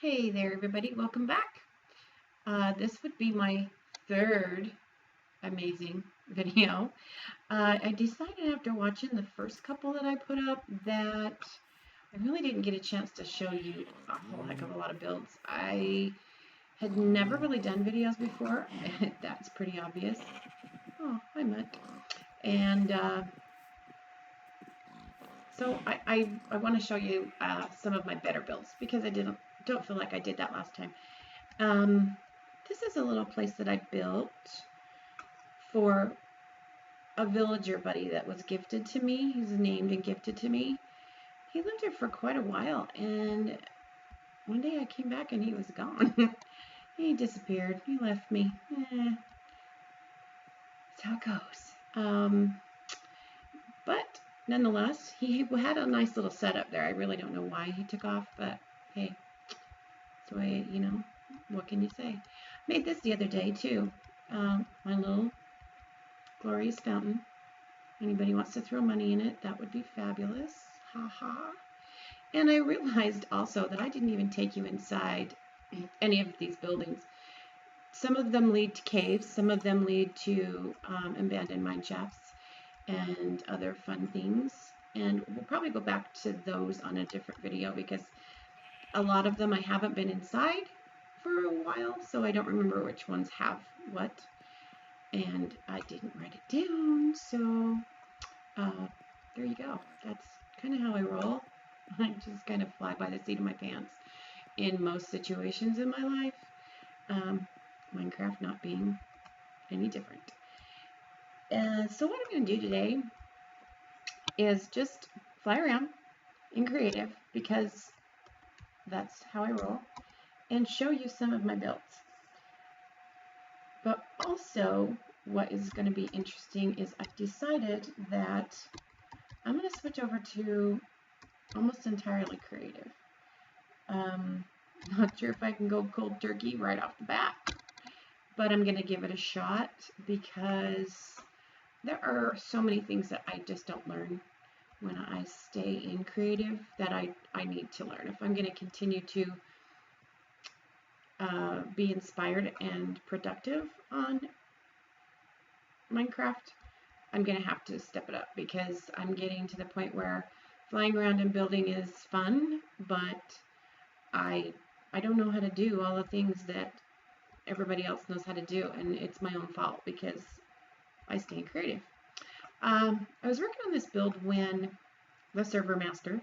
Hey there, everybody. Welcome back. This would be my third amazing video. I decided after watching the first couple that I put up that I really didn't get a chance to show you a whole heck of a lot of builds. I had never really done videos before. That's pretty obvious. Oh, hi, Mutt. And so I want to show you some of my better builds because I don't feel like I did that last time. This is a little place that I built for a villager buddy that was gifted to me. He's named and gifted to me. He lived here for quite a while, and one day I came back and he was gone. He disappeared. He left me. That's how it goes. But nonetheless, he had a nice little setup there. I really don't know why he took off, but hey, it's the way, what can you say? Made this the other day too. My little glorious fountain. Anybody wants to throw money in it, that would be fabulous. Ha ha. And I realized also that I didn't even take you inside any of these buildings. Some of them lead to caves, some of them lead to abandoned mine shafts and other fun things. And we'll probably go back to those on a different video because a lot of them I haven't been inside for a while, so I don't remember which ones have what. And I didn't write it down, so there you go. That's kind of how I roll. I just kind of fly by the seat of my pants in most situations in my life, Minecraft not being any different. So what I'm going to do today is just fly around in creative because that's how I roll and show you some of my builds. But also, what is going to be interesting is I've decided that I'm going to switch over to almost entirely creative. Not sure if I can go cold turkey right off the bat, but I'm going to give it a shot because there are so many things that I just don't learn when I stay in creative that I need to learn. If I'm going to continue to be inspired and productive on Minecraft, I'm going to have to step it up because I'm getting to the point where flying around and building is fun, but I don't know how to do all the things that everybody else knows how to do, and it's my own fault because I stay creative. I was working on this build when the server master,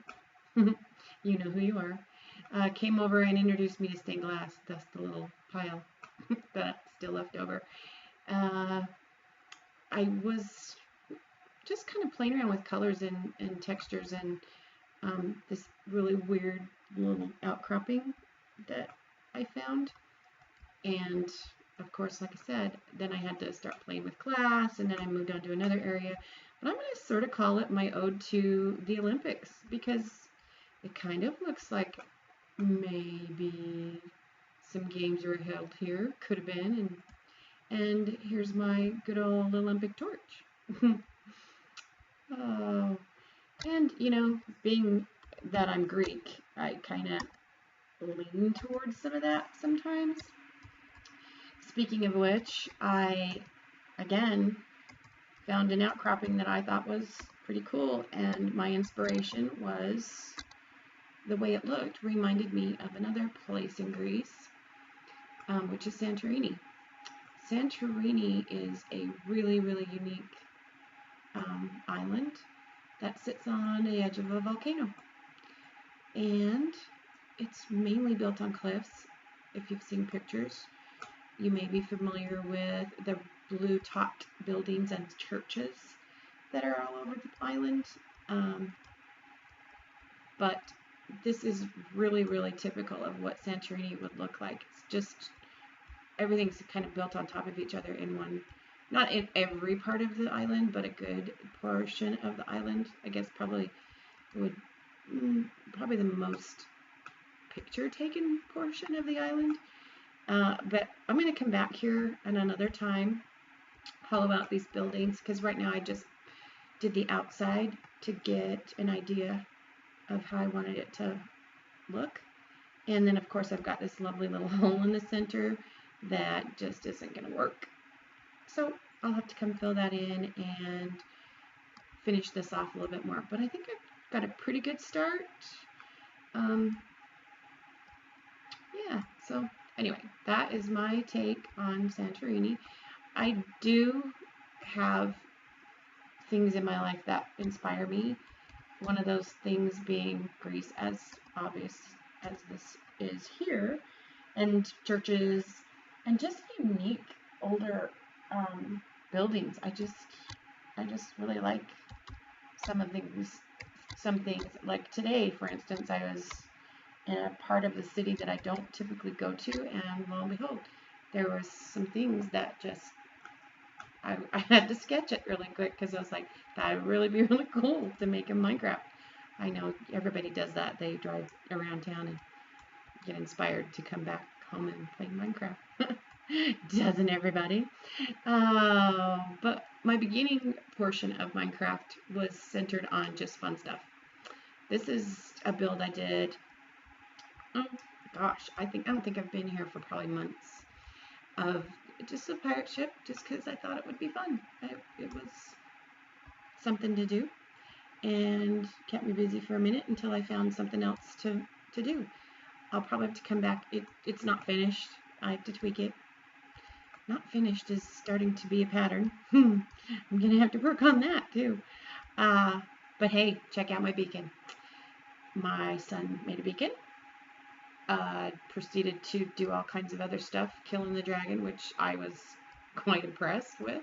you know who you are, came over and introduced me to stained glass. That's the little pile that's still left over. I was just kind of playing around with colors and textures and this really weird little outcropping that I found. And of course, like I said, then I had to start playing with glass, and then I moved on to another area. But I'm going to sort of call it my ode to the Olympics because it kind of looks like maybe some games were held here, could have been, and here's my good old Olympic torch. Oh, and being that I'm Greek, I kind of lean towards some of that sometimes. Speaking of which, I again found an outcropping that I thought was pretty cool, and my inspiration was the way it looked reminded me of another place in Greece, which is Santorini. Santorini is a really, really unique island that sits on the edge of a volcano, and it's mainly built on cliffs. If you've seen pictures, you may be familiar with the blue-topped buildings and churches that are all over the island, but this is really, really typical of what Santorini would look like. It's just everything's kind of built on top of each other in one, not in every part of the island, but a good portion of the island. I guess probably the most picture-taken portion of the island. But I'm going to come back here at another time, hollow out these buildings, because right now I just did the outside to get an idea of how I wanted it to look. And then, of course, I've got this lovely little hole in the center that just isn't going to work. So I'll have to come fill that in and finish this off a little bit more. But I think I've got a pretty good start. Yeah, so anyway, that is my take on Santorini. I do have things in my life that inspire me. One of those things being Greece, as obvious as this is here, and churches, and just unique older buildings. I just really like some things. Like today, for instance, I was in a part of the city that I don't typically go to, and lo and behold, there was some things that just I had to sketch it really quick because I was like, that would really be really cool to make in Minecraft. I know everybody does that. They drive around town and get inspired to come back home and play Minecraft. Doesn't everybody? But my beginning portion of Minecraft was centered on just fun stuff. This is a build I did. Oh gosh, I don't think I've been here for probably months, of just a pirate ship, just because I thought it would be fun. It was something to do and kept me busy for a minute until I found something else to do. I'll probably have to come back. It's not finished. I have to tweak it. Not finished is starting to be a pattern. I'm gonna have to work on that too. But hey, check out my beacon. My son made a beacon. Proceeded to do all kinds of other stuff, killing the dragon, which I was quite impressed with.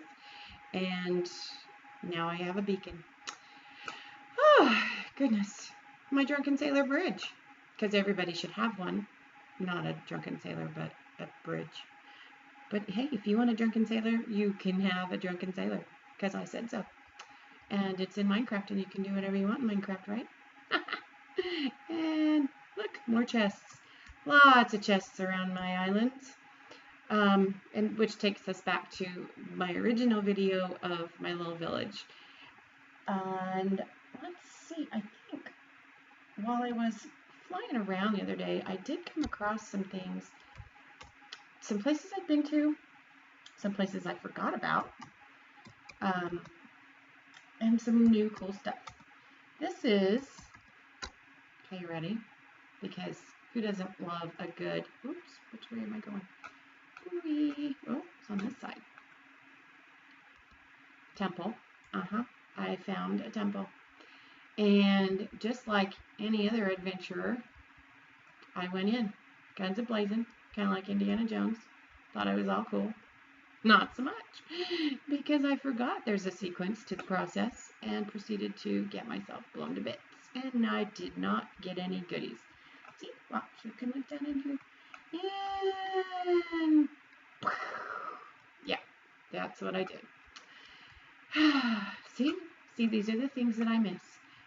And now I have a beacon. Oh, goodness. My Drunken Sailor bridge. Because everybody should have one. Not a Drunken Sailor, but a bridge. But hey, if you want a Drunken Sailor, you can have a Drunken Sailor. Because I said so. And it's in Minecraft, and you can do whatever you want in Minecraft, right? And look, more chests. Lots of chests around my islands. And which takes us back to my original video of my little village. And let's see, I think while I was flying around the other day, I did come across some things, some places I've been to, some places I forgot about, and some new cool stuff. This is, okay, you ready? Because who doesn't love a good, oops, which way am I going? Oh, it's on this side. Temple. I found a temple. And just like any other adventurer, I went in, guns a-blazing, kind of like Indiana Jones. Thought I was all cool. Not so much, because I forgot there's a sequence to the process and proceeded to get myself blown to bits. And I did not get any goodies. See, watch, you can look down in here. And yeah, that's what I did. See, these are the things that I miss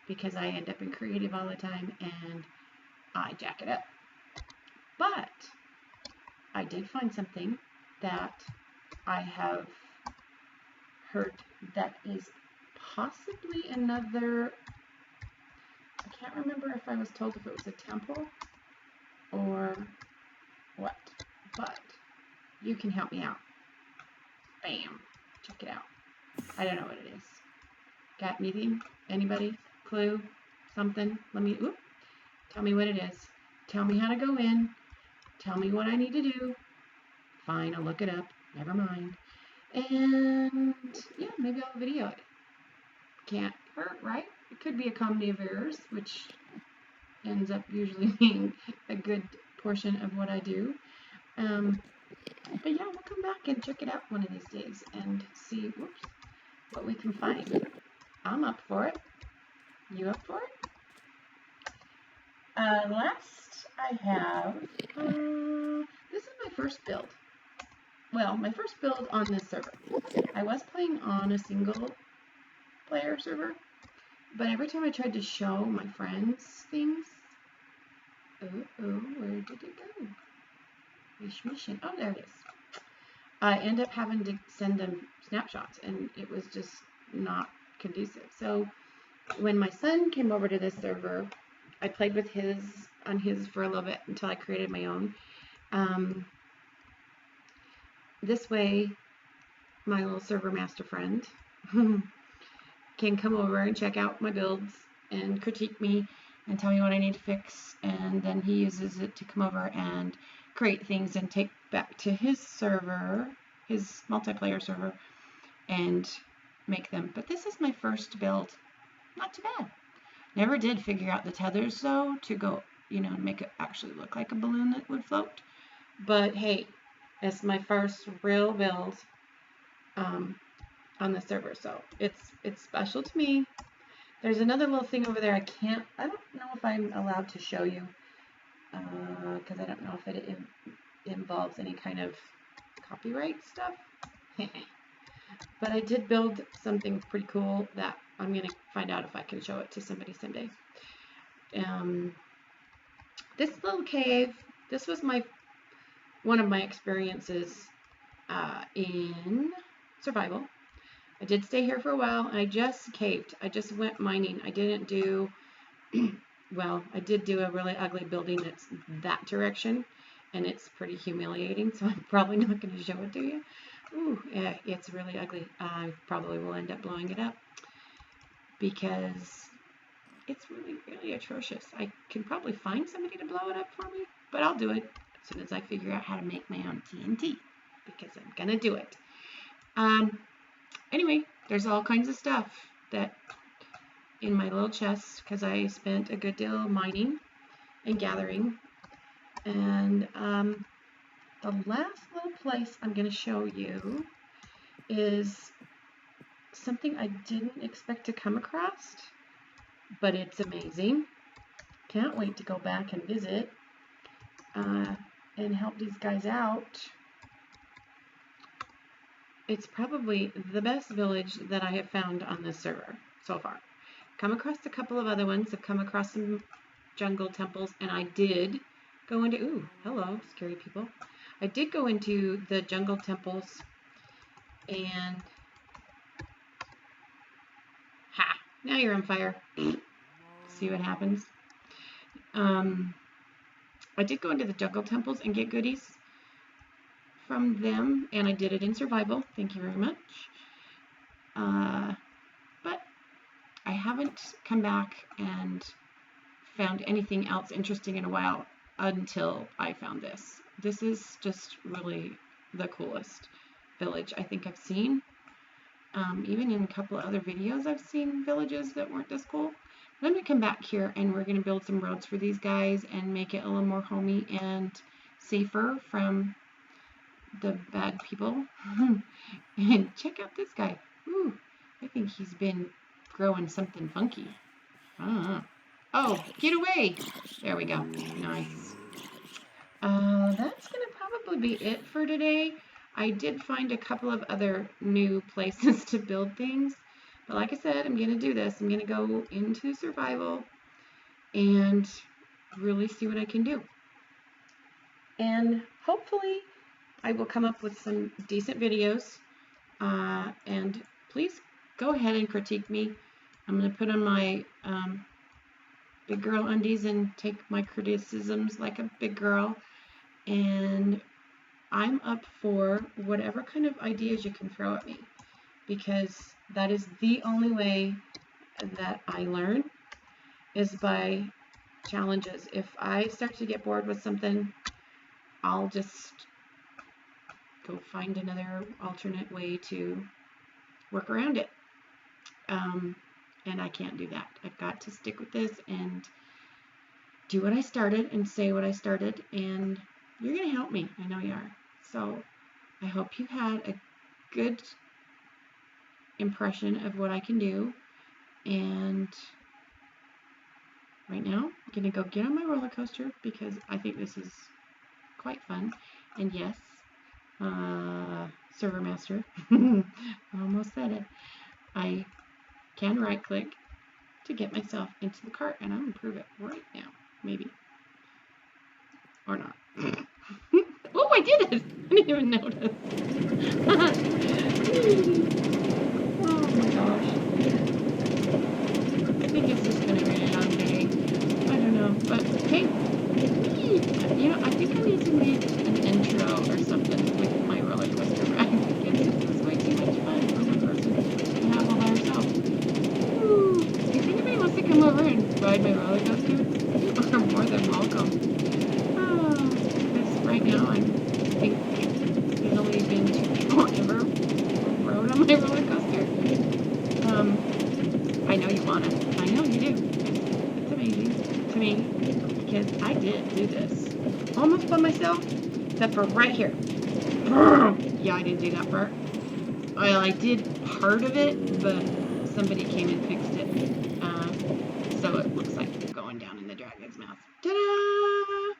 because I end up in creative all the time and I jack it up. But I did find something that I have heard that is possibly another, I can't remember if I was told if it was a temple or what, but you can help me out. Bam, check it out. I don't know what it is. Got anything? Anybody? Clue? Something? Tell me what it is. Tell me how to go in. Tell me what I need to do. Fine, I'll look it up. Never mind. And yeah, maybe I'll video it. Can't hurt, right? It could be a comedy of errors, which ends up usually being a good portion of what I do. But yeah, we'll come back and check it out one of these days and see, what we can find. I'm up for it. You up for it? Last I have, this is my first build. Well, my first build on this server. I was playing on a single player server, but every time I tried to show my friends things, where did it go? Mission. Oh, there it is. I end up having to send them snapshots, and it was just not conducive. So when my son came over to this server, I played with on his for a little bit until I created my own. This way, my little server master friend can come over and check out my builds and critique me and tell me what I need to fix, and then he uses it to come over and create things and take back to his server, his multiplayer server, and make them. But this is my first build. Not too bad. Never did figure out the tethers though to go, make it actually look like a balloon that would float. But hey, it's my first real build on the server, so it's special to me. There's another little thing over there. I don't know if I'm allowed to show you because I don't know if it involves any kind of copyright stuff. But I did build something pretty cool that I'm going to find out if I can show it to somebody someday. This little cave, this was one of my experiences in survival. I did stay here for a while, and I just caved. I just went mining. I didn't do, well, I did do a really ugly building that's that direction, and it's pretty humiliating, so I'm probably not going to show it to you. Ooh, yeah, it's really ugly. I probably will end up blowing it up because it's really, really atrocious. I can probably find somebody to blow it up for me, but I'll do it as soon as I figure out how to make my own TNT, because I'm going to do it. Anyway, there's all kinds of stuff that in my little chest because I spent a good deal of mining and gathering. And the last little place I'm going to show you is something I didn't expect to come across, but it's amazing. Can't wait to go back and visit and help these guys out. It's probably the best village that I have found on this server so far. Come across a couple of other ones. I've come across some jungle temples, and I did go into, ooh, hello, scary people. I did go into the jungle temples, and ha, now you're on fire. See what happens. I did go into the jungle temples and get goodies from them, and I did it in survival. Thank you very much. But I haven't come back and found anything else interesting in a while until I found this. This is just really the coolest village I think I've seen. Even in a couple of other videos I've seen villages that weren't this cool. But I'm going to come back here and we're going to build some roads for these guys and make it a little more homey and safer from the bad people. And check out this guy. Ooh, I think he's been growing something funky. Oh, get away! There we go. Nice. That's gonna probably be it for today. I did find a couple of other new places to build things, but like I said, I'm gonna do this. I'm gonna go into survival and really see what I can do. And hopefully I will come up with some decent videos, and please go ahead and critique me. I'm going to put on my big girl undies and take my criticisms like a big girl, and I'm up for whatever kind of ideas you can throw at me, because that is the only way that I learn, is by challenges. If I start to get bored with something, I'll just go find another alternate way to work around it. And I can't do that. I've got to stick with this and do what I started and say what I started, and you're going to help me. I know you are. So I hope you had a good impression of what I can do. And right now, I'm going to go get on my roller coaster because I think this is quite fun. And yes, server master, I almost said it. I can right click to get myself into the cart, and I'm going to prove it right now, maybe, or not. Oh, I did it! I didn't even notice. Oh my gosh. I think it's just going to rain on today. I don't know. I think I need to make an intro or something with my roller coaster ride because this is way too much fun for one person to have all by herself. Ooh, if anybody wants to come over and ride my roller coaster, you are more than welcome. Oh, because right now I think there's only been 2 people ever rode on my roller coaster. I know you want to. I know you do. It's amazing to me because I did do this almost by myself, except for right here. Yeah, I didn't do that part. Well, I did part of it, but somebody came and fixed it. So it looks like going down in the dragon's mouth. Ta-da!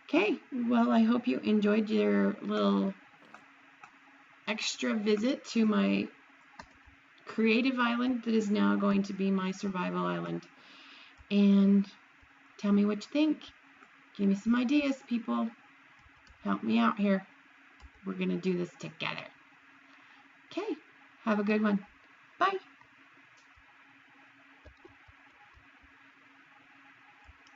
Okay, well, I hope you enjoyed your little extra visit to my creative island that is now going to be my survival island. And tell me what you think. Give me some ideas, people. Help me out here. We're going to do this together. Okay, have a good one. Bye.